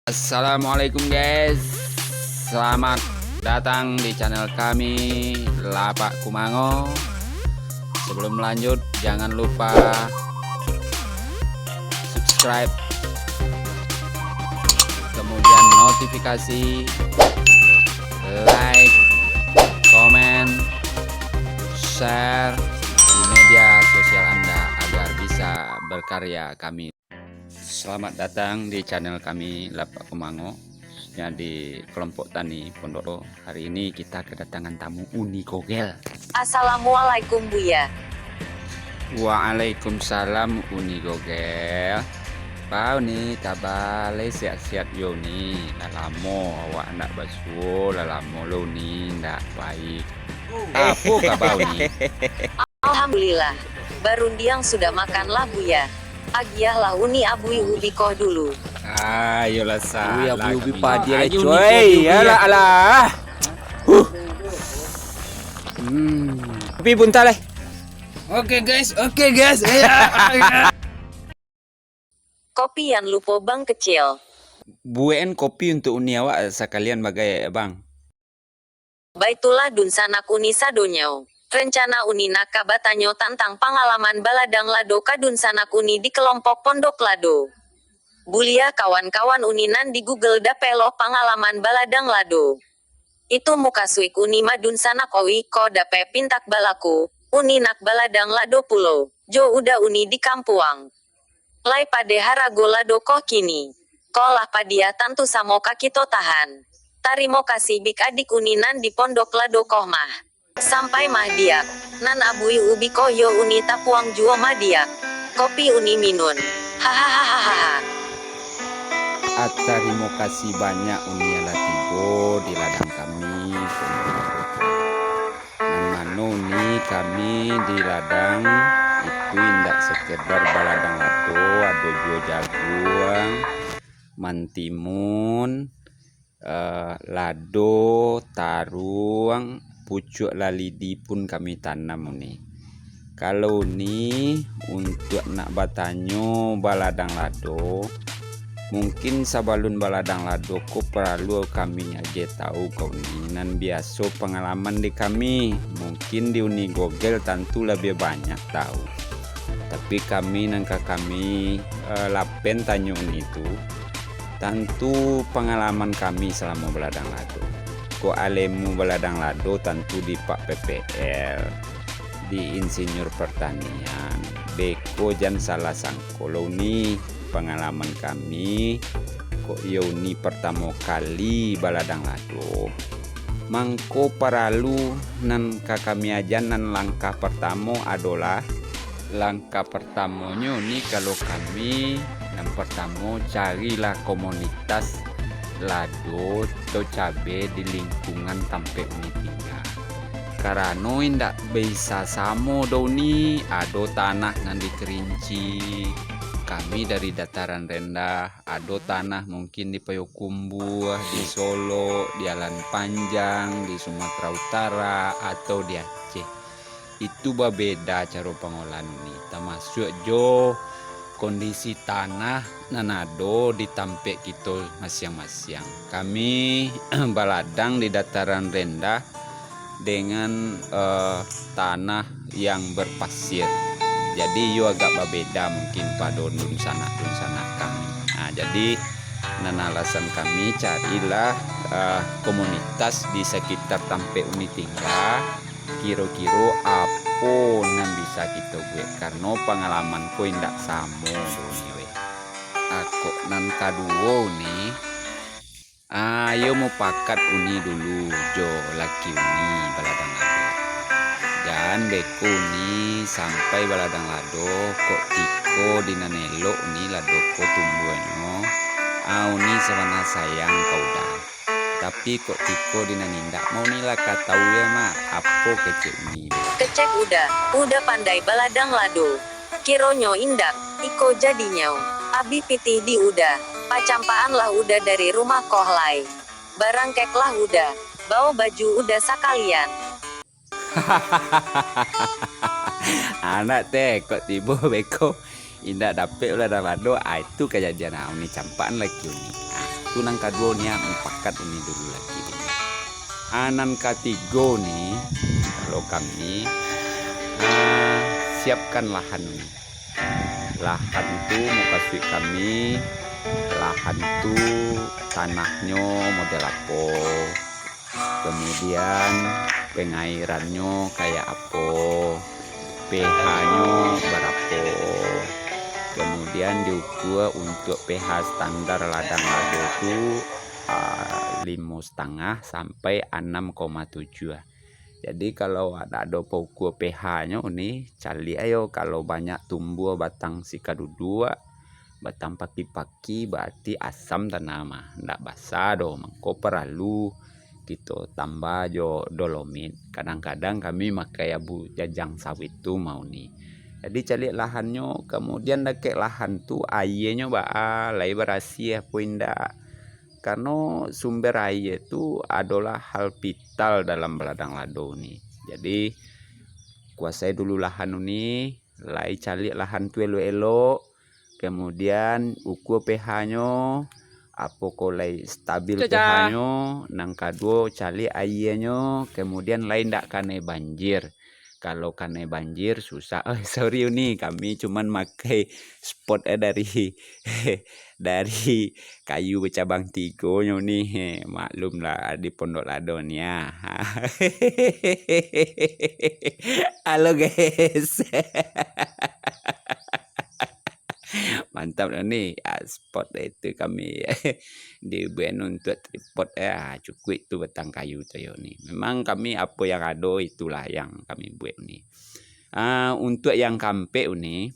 Assalamualaikum guys, selamat datang di channel kami Lapak Kumango. Sebelum lanjut jangan lupa subscribe, kemudian notifikasi, like, komen, share di media sosial Anda agar bisa berkarya kami. Selamat datang di channel kami Lapak Kumango, di kelompok tani Pondok. Hari ini kita kedatangan tamu Uni Gogel. Assalamualaikum Buya. Waalaikumsalam Uni Gogel. Pau nih kabar sehat-sehat yo nih. Lalamo awak ndak basuh, lalamo lo nih ndak baik. Apa kabar nih? Alhamdulillah. Barundiang sudah makanlah Buya. Agiahlah uni abui ubikoh dulu. Ayolah salah. Ubi padi lah coy. Alah alah. Tapi buntal lah. Oke guys. Kopi yang lupo bang kecil. Buain kopi untuk uni awak sekalian bagai bang. Baitulah dun sanak uni sadonyau. Rencana uni nakabatanyo tentang pengalaman baladang lado kadun sanak uni di kelompok pondok lado. Bulia kawan-kawan uninan di Google dapelo pengalaman baladang lado. Itu muka suik uni madun sanak owi ko dape pintak balaku. Uni nak baladang lado pulo. Jo udah uni di kampuang. Lai pade harago lado koh kini. Kolah padia tantu samo kakito tahan. Tarimo kasih bik adik uninan di pondok lado koh mah. Sampai mahdiak, nan abui ubi koyo uni tapuang juo mahdiak. Kopi uni minun. Hahaha. Terima kasih banyak uni latibo di ladang kami. Mano nih kami di ladang itu indak sekedar baladang lado, ada juo jagung, mantimun, lado, taruang, pucuk lalidi pun kami tanam nih. Kalau nih untuk nak batanyo baladang lado, mungkin sabalun baladang lado ko perlu kami aja tahu kau nih nan biasa pengalaman di kami. Mungkin di Uni Gogel tentu lebih banyak tahu. Tapi kami nangka kami lapen tanyo itu tentu pengalaman kami selama baladang lado. Ko alemu baladang lado tentu di Pak PPL, di Insinyur Pertanian, beko jan salah sangkolo nih pengalaman kami. Kok yoni pertama kali baladang lado. Mangko paralu nan kami ajan nan langkah pertama adalah langkah pertamanya nih kalau kami yang pertama carilah komunitas lado atau cabe di lingkungan tampe uni tinggal. Karena indak bisa samo doni ado tanah nan dikerinci. Kami dari dataran rendah, ado tanah mungkin di Payakumbuh, di Solo, di Alan Panjang, di Sumatera Utara atau di Aceh. Itu beda cara pengolahan ini. Termasuk jo kondisi tanah nanado di tampek kita masing-masing. Kami baladang di dataran rendah dengan tanah yang berpasir. Jadi yo agak berbeda mungkin pada dun sanak kami. Nah, jadi alasan kami carilah komunitas di sekitar tampek uni tinggal. Kira-kira apa yang bisa kita buat karena pengalamanku indak sama doni. Aku nan kaduo nih. Ayo mau pakat uni dulu jo laki uni baladang lado. Dan beko uni sampai baladang lado kok tiko dinanelo uni lado ko tumbuhnya. Uni sebenarnya sayang kau dah. Tapi kok tiko dinanindak mau nila katau ya mak apa kecek uni. Kecek udah pandai baladang lado. Kironyo indak, iko jadinya. Abi pitih di udah, pacampaan lah udah dari rumah kohlai. Barang kek lah udah, bawa baju udah sekalian. Anak teh kok tiba beko indak dapet ulah dah lado. Itu kejadian ini campaan lagi uni. satu nang kedua nih mempakat ini dulu lagi. Anan ketiga nih kalau kami siapkan lahan nih. Lahan itu mau kasih kami lahan itu tanahnya model apa, kemudian pengairannya kayak apa, pH-nya berapa, kemudian diukur untuk pH standar ladang lado itu 5,5 sampai 6,7. Jadi kalau ada ukur pH-nya ini cari ayo, kalau banyak tumbuh batang sikadudua, batang paki-paki berarti asam tanah mah ndak basah do, mengko perlu gitu tambah jo dolomit. Kadang-kadang kami pakai abu jajang sawit tuh mau nih. Jadi cari lahannya, kemudian dekat lahan tuh airnya lai berasi apa indak. Karena sumber air itu adalah hal vital dalam ladang lado nih. Jadi kuasai dulu lahan ini, lai cari lahan tuh elok-elok, kemudian ukur pH-nya, apa kolai stabil pH-nya, nang kedua cari airnya, kemudian lain ndak kena banjir. Kalau kena banjir susah. Sorry nih, kami cuman pakai spot dari dari kayu bercabang 3 nih. Maklum lah di Pondok Lado nih ya. Halo guys. Mantap lah nih spot itu kami dibuat untuk tripod cukup itu batang kayu tuh nih. Memang kami apa yang ada itulah yang kami buat nih. Untuk yang kampe ini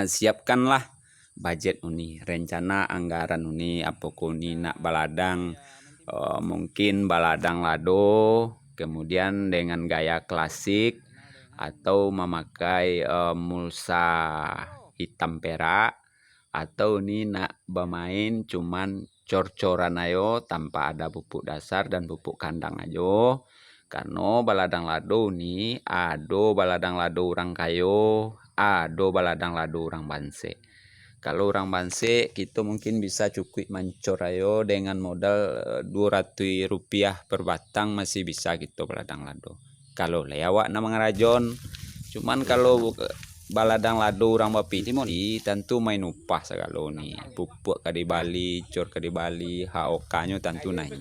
siapkanlah budget ini, rencana anggaran ini apa kuni nak baladang, mungkin baladang lado, kemudian dengan gaya klasik atau memakai mulsa hitam perak, atau ini nak bermain cuman cor-coran ayo tanpa ada pupuk dasar dan pupuk kandang aja. Karena baladang lado ini ada baladang lado orang kayo, ada baladang lado orang banse. Kalau orang banse kita mungkin bisa cukup mancor ayo dengan modal Rp200 per batang masih bisa gitu baladang lado. Kalau lewat nama ngerajon, cuman kalau baladang lado orang bapiti tentu main upah segala nih, pupuk ke di Bali, cor ke di Bali, HOK-nya tentu naik.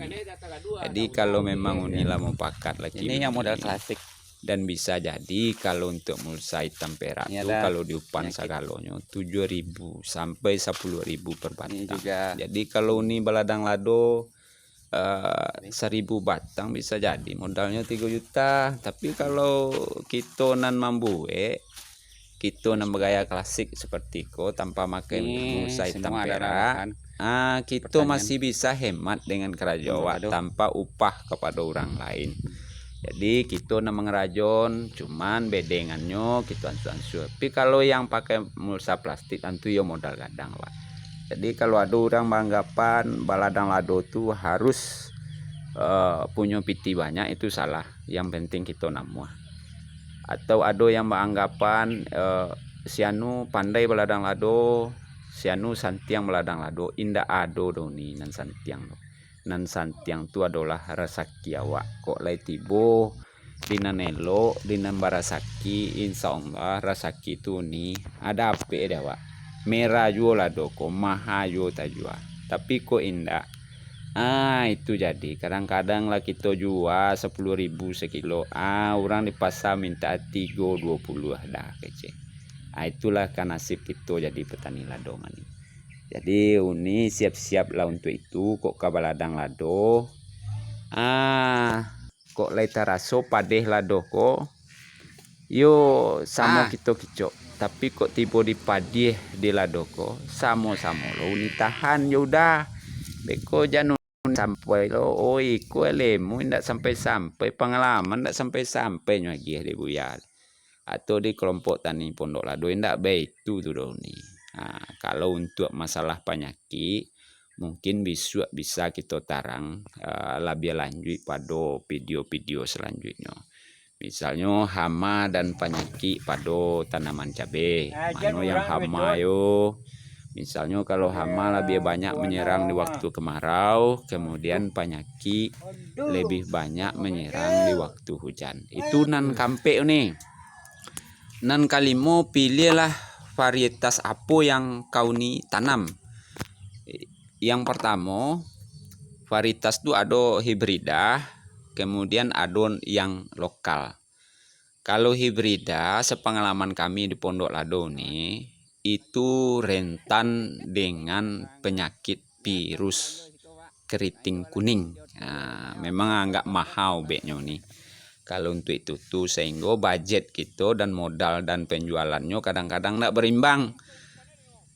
Jadi kalau memang unilah mau pakat lagi ini yang modal klasik, dan bisa jadi kalau untuk mulsa hitam perak itu kalau diupan segalanya 7.000 sampai 10.000 per batang. Jadi kalau ini baladang lado 1.000 batang bisa jadi modalnya 3 juta. Tapi kalau kita nan mampu kita nan bergaya klasik seperti ko tanpa pakai mulsa hitam perak, kita masih bisa hemat dengan kerajaan tanpa upah kepada orang lain. Jadi kita nan mengerajon cuman bedengannya kita ansur. Tapi kalau yang pakai mulsa plastik tentu ya modal gadang lah. Jadi kalau ada orang beranggapan baladang lado tuh harus punya piti banyak, itu salah. Yang penting kita namuah. Atau ada yang beranggapan sianu pandai baladang lado, sianu santiang baladang lado, indah ado doni nan santiang. Nan santiang itu adalah rezeki awak. Kok lai tibo dinan elo, dinan barasaki, insya Allah rezeki itu nih ada apa ya awak. Merah juga lado, kok mahal juga tajua. Tapi kok indah. Itu jadi kadang-kadang lah kita jual 10.000 sekilo, orang di pasar minta 3.20 dah kece. Itulah kan nasib kita jadi petani lado mani. Jadi ini siap-siap lah untuk itu. Kok ke baladang lado kok lai taraso padeh lado kok yo sama kita kicok, tapi kok tiba di padeh di lado kok sama-sama lo ini tahan yaudah beko jangan sampai lo ko lemu ndak sampai pengalaman ndak sampai lagi di buyar atau di kelompok tani Pondok Lado ndak baik itu tuh nih. Kalau untuk masalah penyakit mungkin bisa kita tarang lebih lanjut pada video-video selanjutnya. Misalnya hama dan penyakit pada tanaman cabai. Mano yang hama yo Misalnya kalau hama lebih banyak menyerang di waktu kemarau, kemudian penyakit lebih banyak menyerang di waktu hujan. Itu nan kampe nih. Nan kalimo pilihlah varietas apa yang kau ni tanam. Yang pertama, varietas itu ada hibrida, kemudian ada yang lokal. Kalau hibrida, sepengalaman kami di Pondok Lado nih, itu rentan dengan penyakit virus keriting kuning. Nah, memang agak mahal beknya nih. Kalau untuk itu tuh sehingga budget kita dan modal dan penjualannya kadang-kadang tidak berimbang.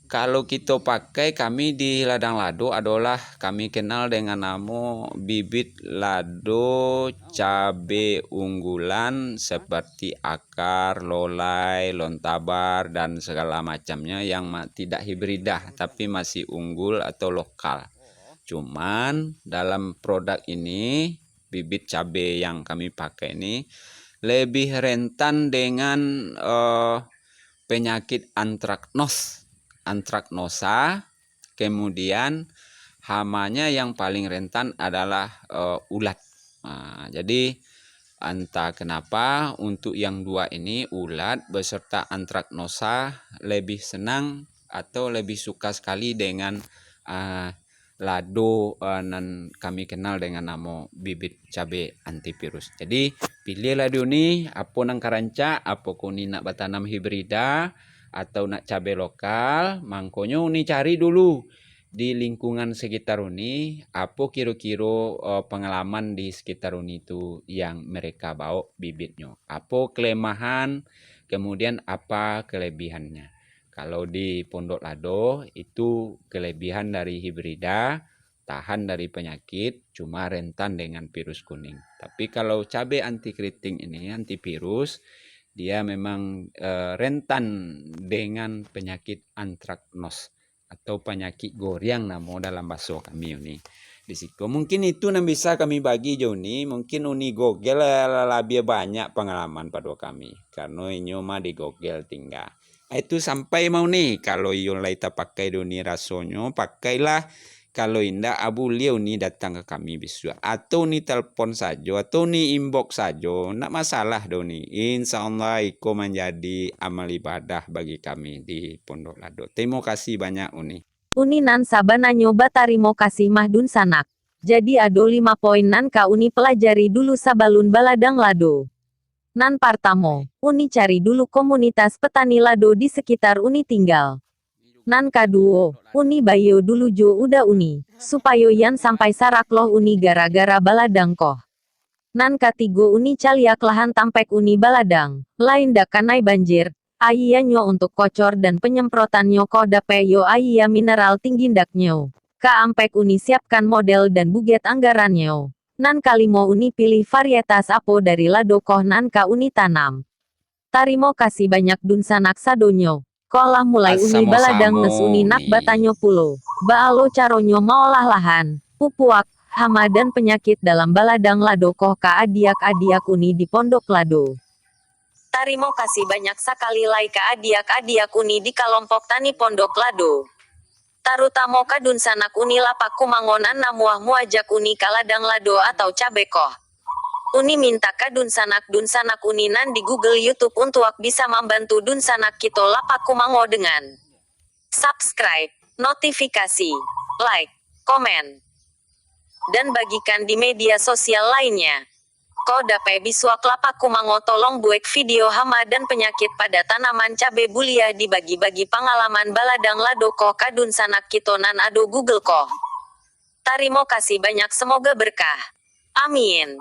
Kalau kita pakai, kami di ladang lado adalah kami kenal dengan nama bibit lado cabe unggulan seperti akar, lolai, lontabar dan segala macamnya yang tidak hibridah tapi masih unggul atau lokal. Cuman dalam produk ini bibit cabe yang kami pakai ini lebih rentan dengan penyakit antraknosa, kemudian hamanya yang paling rentan adalah ulat. Nah, jadi entah kenapa untuk yang dua ini ulat beserta antraknosa lebih senang atau lebih suka sekali dengan lado nan kami kenal dengan nama bibit cabe antivirus. Jadi pilih lado ini apa nang karanca, apa kuni nak bertanam hibrida atau nak cabai lokal, mangkonyo uni cari dulu di lingkungan sekitar uni apa kira-kira pengalaman di sekitar uni itu yang mereka bawa bibitnya, apa kelemahan, kemudian apa kelebihannya. Kalau di Pondok Lado itu kelebihan dari hibrida, tahan dari penyakit, cuma rentan dengan virus kuning. Tapi kalau cabai anti keriting ini, antivirus, dia memang rentan dengan penyakit antraknos atau penyakit goryang namo dalam bahasa kami ini. Di situ mungkin itu yang bisa kami bagi Joni, mungkin uni Google lebih banyak pengalaman pada kami karena ini mah di Google tinggal. Itu sampai mau nih kalau yang lain pakai Doni rasonyo pakailah. Kalau indah abu liau ni datang ke kami bisa atau ni telepon saja atau ni inbox saja, nak masalah Doni. Insyaallah itu menjadi amal ibadah bagi kami di Pondok Lado. Terima kasih banyak Uni. Uni nan sabana nyoba tarimo kasih mahdun sanak. Jadi ado 5 poin nan ka uni pelajari dulu sabalun baladang lado. Nan partamo, uni cari dulu komunitas petani lado di sekitar uni tinggal. Nan kaduo, uni bayo dulu jo udah uni, supaya yan sampai sarak loh uni gara-gara baladang koh. Nan katigo uni caliak lahan tampek uni baladang, lain dakanai banjir, aiyanyo untuk kocor dan penyemprotannya koh dapeyo aiya mineral tinggi ndaknyo. Kaampek uni siapkan model dan buget anggarannya. Nan kalimo uni pilih varietas apo dari lado koh nan ka uni tanam. Tarimo kasih banyak dunsanak sadonyo. Kolah mulai uni baladang nes uni nak batanyo pulo. Baalo caronyo maolah lahan, pupuak, hama dan penyakit dalam baladang lado koh ka adiak-adiak uni di Pondok Lado. Tarimo kasih banyak sekali lai ka adiak-adiak uni di kelompok tani Pondok Lado. Tarutamo ka dunsanak uni lapak kumangonan namuah muajak uni ka ladang lado atau cabe koh. Uni minta ka dunsanak uni nan di Google YouTube untuk bisa membantu dunsanak kita lapak kumango dengan subscribe, notifikasi, like, komen, dan bagikan di media sosial lainnya. Ko dapat bisuak lapak kumango tolong buat video hama dan penyakit pada tanaman cabe bulia dibagi-bagi pengalaman baladang lado ko ka dunsanak kita nan ado Google ko. Tarimo kasih banyak semoga berkah. Amin.